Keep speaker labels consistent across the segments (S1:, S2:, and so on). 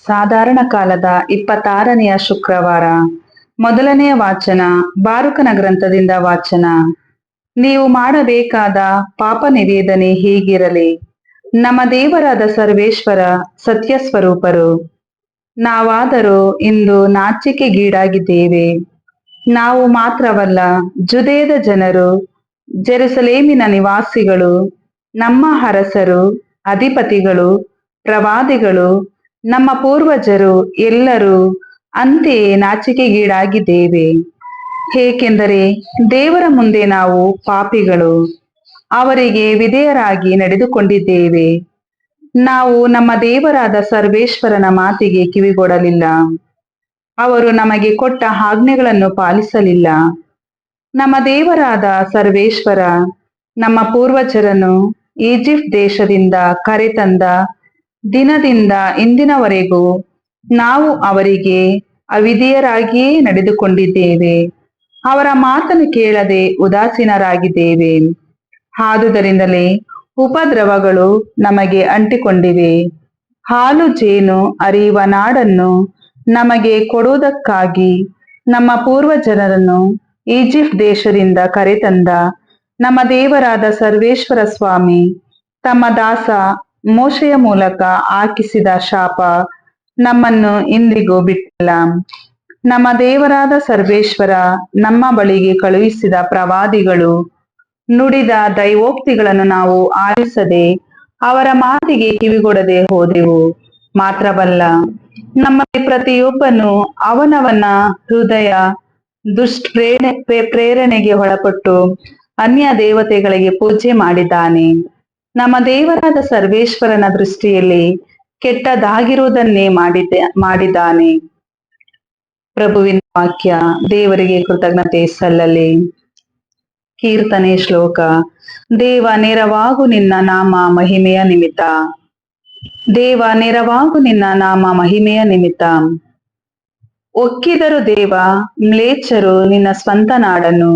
S1: ಸಾಧಾರಣ ಕಾಲದ 26ನೆಯ ಶುಕ್ರವಾರ. ಮೊದಲನೆಯ ವಾಚನ ಬಾರುಕನ ಗ್ರಂಥದಿಂದ ವಾಚನ. ನೀವು ಮಾಡಬೇಕಾದ ಪಾಪ ನಿವೇದನೆ ಹೀಗಿರಲಿ. ನಮ್ಮ ದೇವರಾದ ಸರ್ವೇಶ್ವರ ಸತ್ಯ ಸ್ವರೂಪರು. ನಾವಾದರೂ ಇಂದು ನಾಚಿಕೆಗೀಡಾಗಿದ್ದೇವೆ. ನಾವು ಮಾತ್ರವಲ್ಲ, ಜುದೇಯದ ಜನರು, ಜೆರುಸಲೇಮಿನ ನಿವಾಸಿಗಳು, ನಮ್ಮ ಅರಸರು, ಅಧಿಪತಿಗಳು, ಪ್ರವಾದಿಗಳು, ನಮ್ಮ ಪೂರ್ವಜರು ಎಲ್ಲರೂ ಅಂತೆಯೇ ನಾಚಿಕೆಗೀಡಾಗಿದ್ದೇವೆ. ಏಕೆಂದರೆ ದೇವರ ಮುಂದೆ ನಾವು ಪಾಪಿಗಳು, ಅವರಿಗೆ ವಿಧೇಯರಾಗಿ ನಡೆದುಕೊಂಡಿದ್ದೇವೆ. ನಾವು ನಮ್ಮ ದೇವರಾದ ಸರ್ವೇಶ್ವರನ ಮಾತಿಗೆ ಕಿವಿಗೊಡಲಿಲ್ಲ. ಅವರು ನಮಗೆ ಕೊಟ್ಟ ಆಜ್ಞೆಗಳನ್ನು ಪಾಲಿಸಲಿಲ್ಲ. ನಮ್ಮ ದೇವರಾದ ಸರ್ವೇಶ್ವರ ನಮ್ಮ ಪೂರ್ವಜರನ್ನು ಈಜಿಪ್ಟ್ ದೇಶದಿಂದ ಕರೆತಂದ ದಿನದಿಂದ ಇಂದಿನವರೆಗೂ ನಾವು ಅವರಿಗೆ ಅವಿಧೇಯರಾಗಿಯೇ ನಡೆದುಕೊಂಡಿದ್ದೇವೆ. ಅವರ ಮಾತನ್ನು ಕೇಳದೆ ಉದಾಸೀನರಾಗಿದ್ದೇವೆ. ಆದುದರಿಂದಲೇ ಉಪದ್ರವಗಳು ನಮಗೆ ಅಂಟಿಕೊಂಡಿವೆ. ಹಾಲು ಜೇನು ಹರಿಯುವ ನಾಡನ್ನು ನಮಗೆ ಕೊಡುವುದಕ್ಕಾಗಿ ನಮ್ಮ ಪೂರ್ವಜರನ್ನು ಈಜಿಪ್ಟ್ ದೇಶದಿಂದ ಕರೆತಂದ ನಮ್ಮ ದೇವರಾದ ಸರ್ವೇಶ್ವರ ಸ್ವಾಮಿ ತಮ್ಮ ದಾಸ ಮೋಶೆಯ ಮೂಲಕ ಹಾಕಿಸಿದ ಶಾಪ ನಮ್ಮನ್ನು ಇಂದಿಗೂ ಬಿಟ್ಟಿಲ್ಲ. ನಮ್ಮ ದೇವರಾದ ಸರ್ವೇಶ್ವರ ನಮ್ಮ ಬಳಿಗೆ ಕಳುಹಿಸಿದ ಪ್ರವಾದಿಗಳು ನುಡಿದ ದೈವೋಕ್ತಿಗಳನ್ನು ನಾವು ಆಲಿಸದೆ ಅವರ ಮಾತಿಗೆ ಕಿವಿಗೊಡದೆ ಹೋದೆವು. ಮಾತ್ರವಲ್ಲ, ನಮ್ಮಲ್ಲಿ ಪ್ರತಿಯೊಬ್ಬನು ಅವನವನ ಹೃದಯ ಪ್ರೇರಣೆಗೆ ಒಳಪಟ್ಟು ಅನ್ಯ ದೇವತೆಗಳಿಗೆ ಪೂಜೆ ಮಾಡಿದ್ದಾನೆ. ನಮ್ಮ ದೇವರಾದ ಸರ್ವೇಶ್ವರನ ದೃಷ್ಟಿಯಲ್ಲಿ ಕೆಟ್ಟದಾಗಿರುವುದನ್ನೇ ಮಾಡಿದ್ದಾನೆ. ಪ್ರಭುವಿನ ವಾಕ್ಯ. ದೇವರಿಗೆ ಕೃತಜ್ಞತೆ ಸಲ್ಲಲಿ. ಕೀರ್ತನೆ ಶ್ಲೋಕ. ದೇವ ನೆರವಾಗು ನಿನ್ನ ನಾಮ ಮಹಿಮೆಯ ನಿಮಿತ್ತ. ದೇವ ನೆರವಾಗು ನಿನ್ನ ನಾಮ ಮಹಿಮೆಯ ನಿಮಿತ್ತ. ಒಕ್ಕಿದರು ದೇವ ಮ್ಲೇಚ್ಛರು ನಿನ್ನ ಸ್ವಂತ ನಾಡನ್ನು.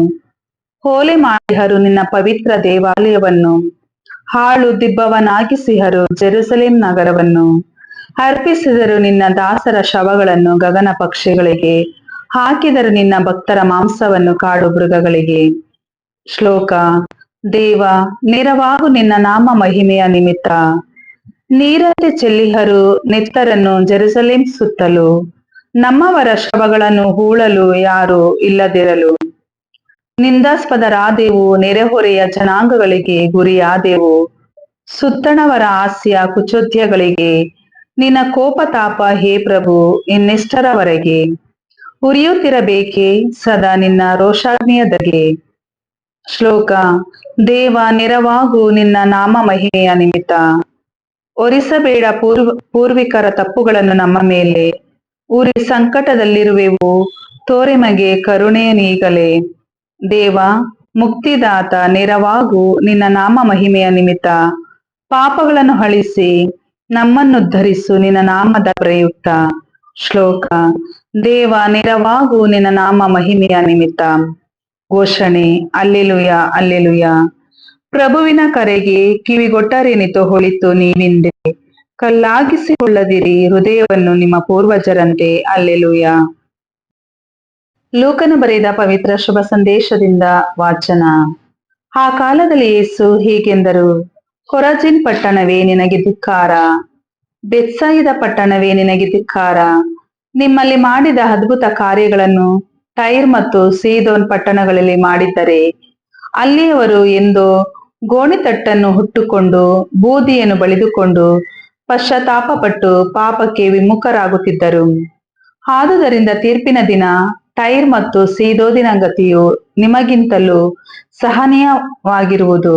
S1: ಹೋಲೆ ಮಾಡಿಹರು ನಿನ್ನ ಪವಿತ್ರ ದೇವಾಲಯವನ್ನು. ಹಾಳು ದಿಬ್ಬವನ್ನಾಗಿಸಿಹರು ಜೆರುಸಲೇಮ್ ನಗರವನ್ನು. ಅರ್ಪಿಸಿದರು ನಿನ್ನ ದಾಸರ ಶವಗಳನ್ನು ಗಗನ ಪಕ್ಷಿಗಳಿಗೆ. ಹಾಕಿದರು ನಿನ್ನ ಭಕ್ತರ ಮಾಂಸವನ್ನು ಕಾಡು ಮೃಗಗಳಿಗೆ. ಶ್ಲೋಕ. ದೇವ ನೆರವಾಗು ನಿನ್ನ ನಾಮ ಮಹಿಮೆಯ ನಿಮಿತ್ತ. ನೀರಂತೆ ಚೆಲ್ಲಿಹರು ನೆತ್ತರನ್ನು ಜೆರುಸಲೇಮ್ ಸುತ್ತಲೂ. ನಮ್ಮವರ ಶವಗಳನ್ನು ಹೂಳಲು ಯಾರು ಇಲ್ಲದಿರಲು. ನಿಂದಾಸ್ಪದರಾದೆವು, ನೆರೆಹೊರೆಯ ಜನಾಂಗಗಳಿಗೆ ಗುರಿಯಾದೆವು. ಸುತ್ತಣವರ ಹಾಸ್ಯ ಕುಚೋದ್ಯಗಳಿಗೆ. ನಿನ್ನ ಕೋಪತಾಪ ಹೇ ಪ್ರಭು ಇನ್ನೆಷ್ಟರವರೆಗೆ. ಉರಿಯುತ್ತಿರಬೇಕೆ ಸದಾ ನಿನ್ನ ರೋಷಾಗ್ನಿಯ ಧಗೆ. ಶ್ಲೋಕ. ದೇವ ನೆರವಾಗು ನಿನ್ನ ನಾಮ ಮಹಿಮೆಯ ನಿಮಿತ್ತ. ಹೊರಿಸಬೇಡ ಪೂರ್ವಿಕರ ತಪ್ಪುಗಳನ್ನು ನಮ್ಮ ಮೇಲೆ. ಉರಿ ಸಂಕಟದಲ್ಲಿರುವೆವು, ತೋರೆಮಗೆ ಕರುಣೆಯ ನೀಗಲೇ. ದೇವ ಮುಕ್ತಿದಾತ ನೆರವಾಗು ನಿನ್ನ ನಾಮ ಮಹಿಮೆಯ ನಿಮಿತ್ತ. ಪಾಪಗಳನ್ನು ಅಳಿಸಿ ನಮ್ಮನ್ನುದ್ಧರಿಸು ನಿನ್ನ ನಾಮದ ಪ್ರಯುಕ್ತ. ಶ್ಲೋಕ. ದೇವ ನೆರವಾಗು ನಿನ್ನ ನಾಮ ಮಹಿಮೆಯ ನಿಮಿತ್ತ. ಘೋಷಣೆ. Alleluia alleluia. ಪ್ರಭುವಿನ ಕರೆಗೆ ಕಿವಿಗೊಟ್ಟರೇನಿತು ಹೊಳಿತು ನೀವಿಂದೆ. ಕಲ್ಲಾಗಿಸಿಕೊಳ್ಳದಿರಿ ಹೃದಯವನ್ನು ನಿಮ್ಮ ಪೂರ್ವಜರಂತೆ. ಅಲ್ಲೆಲುಯ. ಲೂಕನು ಬರೆದ ಪವಿತ್ರ ಶುಭ ಸಂದೇಶದಿಂದ ವಾಚನ. ಆ ಕಾಲದಲ್ಲಿ ಯೇಸು ಹೀಗೆಂದರು. ಕೊರಜಿನ್ ಪಟ್ಟಣವೇ ನಿನಗೆ ಧಿಕ್ಕಾರ. ಬೆತ್ಸಾಯಿದ ಪಟ್ಟಣವೇ ನಿನಗೆ ಧಿಕ್ಕಾರ. ನಿಮ್ಮಲ್ಲಿ ಮಾಡಿದ ಅದ್ಭುತ ಕಾರ್ಯಗಳನ್ನು ಟೈರ್ ಮತ್ತು ಸೀದೋನ್ ಪಟ್ಟಣಗಳಲ್ಲಿ ಮಾಡಿದ್ದರೆ ಅಲ್ಲಿಯವರು ಎಂದೋ ಗೋಣಿತಟ್ಟನ್ನು ಹುಟ್ಟುಕೊಂಡು ಬೂದಿಯನ್ನು ಬಳಿದುಕೊಂಡು ಪಶ್ಚಾತ್ತಾಪಪಟ್ಟು ಪಾಪಕ್ಕೆ ವಿಮುಖರಾಗುತ್ತಿದ್ದರು. ಆದುದರಿಂದ ತೀರ್ಪಿನ ದಿನ ಟೈರ್ ಮತ್ತು ಸೀದೋನಿನ ಗತಿಯು ನಿಮಗಿಂತಲೂ ಸಹನೀಯವಾಗಿರುವುದು.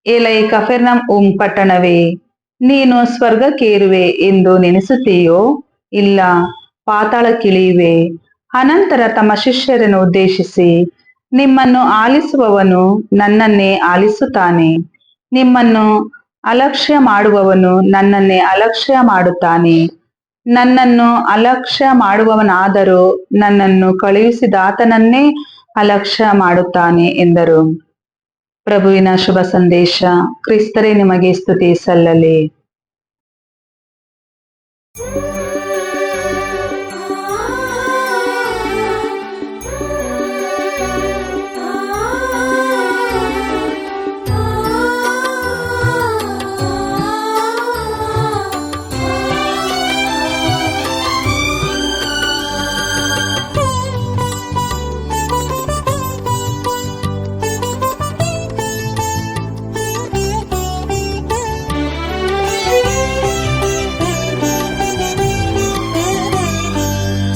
S1: ಎಲೈ ಕಫೆರ್ನಹುಮ್ ಪಟ್ಟಣವೇ, ನೀನು ಸ್ವರ್ಗಕ್ಕೇರುವೆ ಎಂದು ನೆನೆಸುತ್ತೀಯೋ? ಇಲ್ಲ, ಪಾತಾಳಕ್ಕಿಳಿಯುವೆ. ಅನಂತರ ತಮ್ಮ ಶಿಷ್ಯರನ್ನು ಉದ್ದೇಶಿಸಿ, ನಿಮ್ಮನ್ನು ಆಲಿಸುವವನು ನನ್ನನ್ನೇ ಆಲಿಸುತ್ತಾನೆ, ನಿಮ್ಮನ್ನು ಅಲಕ್ಷ್ಯ ಮಾಡುವವನು ನನ್ನನ್ನೇ ಅಲಕ್ಷ್ಯ ಮಾಡುತ್ತಾನೆ. ನನ್ನನ್ನು ಅಲಕ್ಷ್ಯ ಮಾಡುವವನಾದರೂ ನನ್ನನ್ನು ಕಳುಹಿಸಿದಾತನನ್ನೇ ಅಲಕ್ಷ್ಯ ಮಾಡುತ್ತಾನೆ ಎಂದರು. ಪ್ರಭುವಿನ ಶುಭ ಸಂದೇಶ. ಕ್ರಿಸ್ತರೇ ನಿಮಗೆ ಸ್ತುತಿ ಸಲ್ಲಲಿ.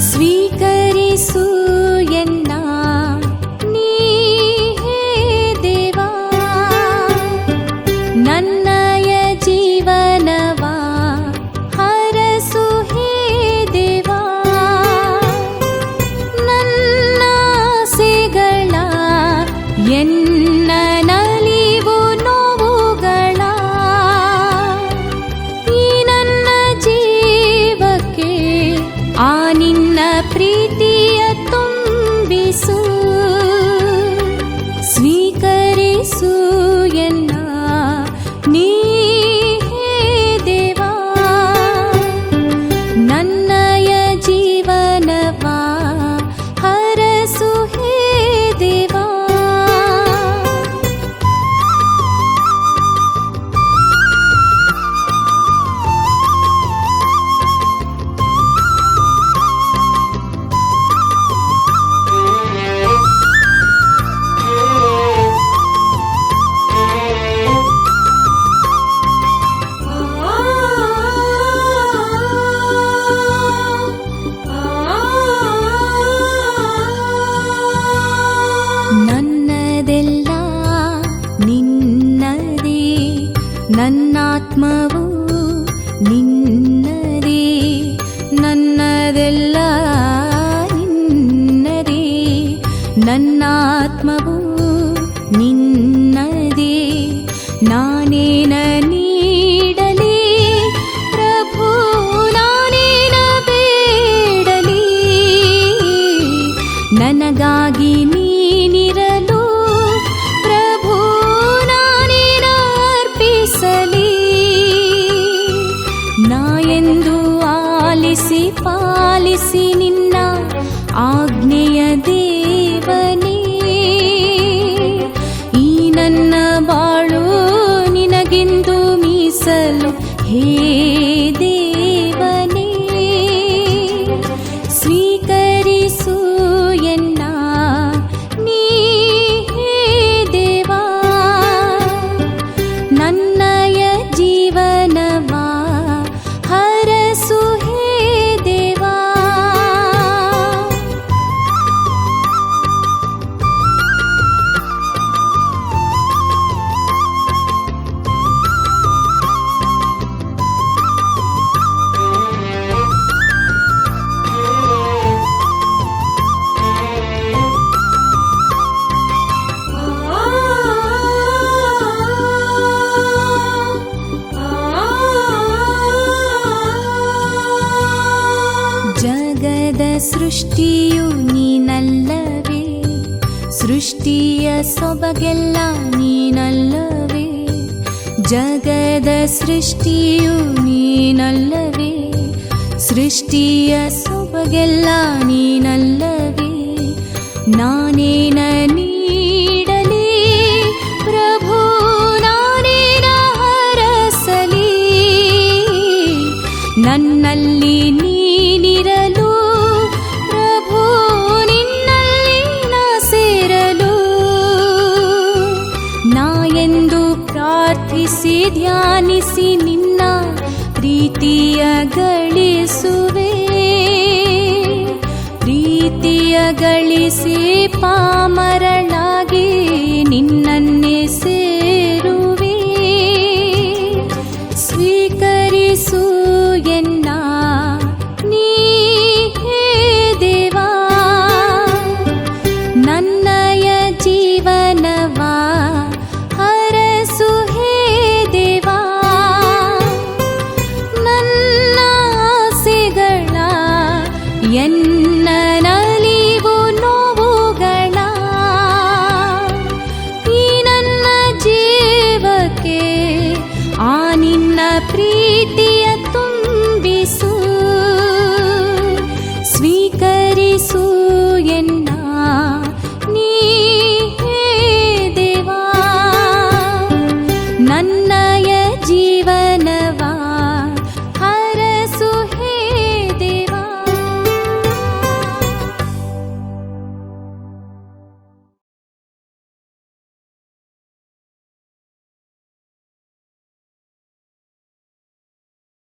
S2: ಸ್ವೀಕರಿಸು ಎನ್ನ ನೀ ಹೇ ದೇವಾ, ನನ್ನಯ ಜೀವನವ ಹರಸು ಹೇ ದೇವಾ. ನನ್ನ ಆಸೆಗಳ ಎನ್ನ ನಲಿವು ನೋವುಗಳ ಈ ನನ್ನ ಜೀವಕ್ಕೆ ಆ ನಿನ್ನ ಪ್ರೀತಿಯ ತುಂಬಿಸು. ಸ್ವೀಕರಿಸು ಎನ್ನ ನೀ ಹೇ ದೇವಾ, ನನ್ನಯ ಜೀವನವ ಹರಸು ಹೇ ದೇವಾ. ನನ್ನದೆಲ್ಲ ನಿನ್ನದೇ, ನನ್ನಾತ್ಮವು ನಿನ್ನದೇ. ನನ್ನದೆಲ್ಲ ನಿನ್ನದೇ, ನನ್ನಾತ್ಮವು ನಿನ್ನದೇ. ನಾನೇನ ನೀಡಲಿ ಪ್ರಭು, ನಾನೇನ ಬೇಡಲಿ, ನನಗಾಗಿ ನೀನಿರಲು ಪ್ರಭು ನಾನೇನ ಅರ್ಪಿಸಲಿ. ನಾ ಎಂದು ಆಲಿಸಿ ಪಾಲಿಸಿ ನಿನ್ನ ಆಜ್ಞೆಯ ದೇವನೇ, ಈ ನನ್ನ ಬಾಳು ನಿನಗೆಂದು ಮೀಸಲು ಹೇ ದೇವನೇ. ಸ್ವೀಕರಿಸು ಎನ್ನ ನೀ ಹೇ ದೇವಾ, ನನ್ನಯ ಜೀವನವ ಹರಸು ಹೇ ದೇವಾ. ಜಗದ ಸೃಷ್ಟಿಯು ನೀನಲ್ಲವೇ, ಸೃಷ್ಟಿಯ ಸೊಬಗೆಲ್ಲ ನೀನಲ್ಲವೇ. ಜಗದ ಸೃಷ್ಟಿಯು ನೀನಲ್ಲವೇ, ಸೃಷ್ಟಿಯ ಸೊಬಗೆಲ್ಲ ನೀನಲ್ಲವೇ. ನಾನೇನ ನೀಡಲಿ ಪ್ರಭು, ನಾನೇನ ಹರಸಲಿ, ನನ್ನಲ್ಲಿ ನೀನಿರಲು ಪ್ರಭು, ನಿನ್ನಲ್ಲಿ ನಾ ಸೇರಲು. ನಾ ಎಂದು ಪ್ರಾರ್ಥಿಸಿ ಧ್ಯಾನಿಸಿ ನಿನ್ನ ಪ್ರೀತಿಯ ಗಳಿಸುವೆ, ಪ್ರೀತಿಯ ಗಳಿಸಿ ಪಾಮರಳಾಗಿ ನಿನ್ನನ್ನೇ ಸೇರುವೆ. ಸ್ವೀಕರಿಸು ಎನ್ನ ನೀ ಹೇ ದೇವಾ, ನನ್ನಯ ಜೀವನವ ಹರಸು ಹೇ ದೇವಾ. ನನ್ನ ಆಸೆಗಳ ಎನ್ನ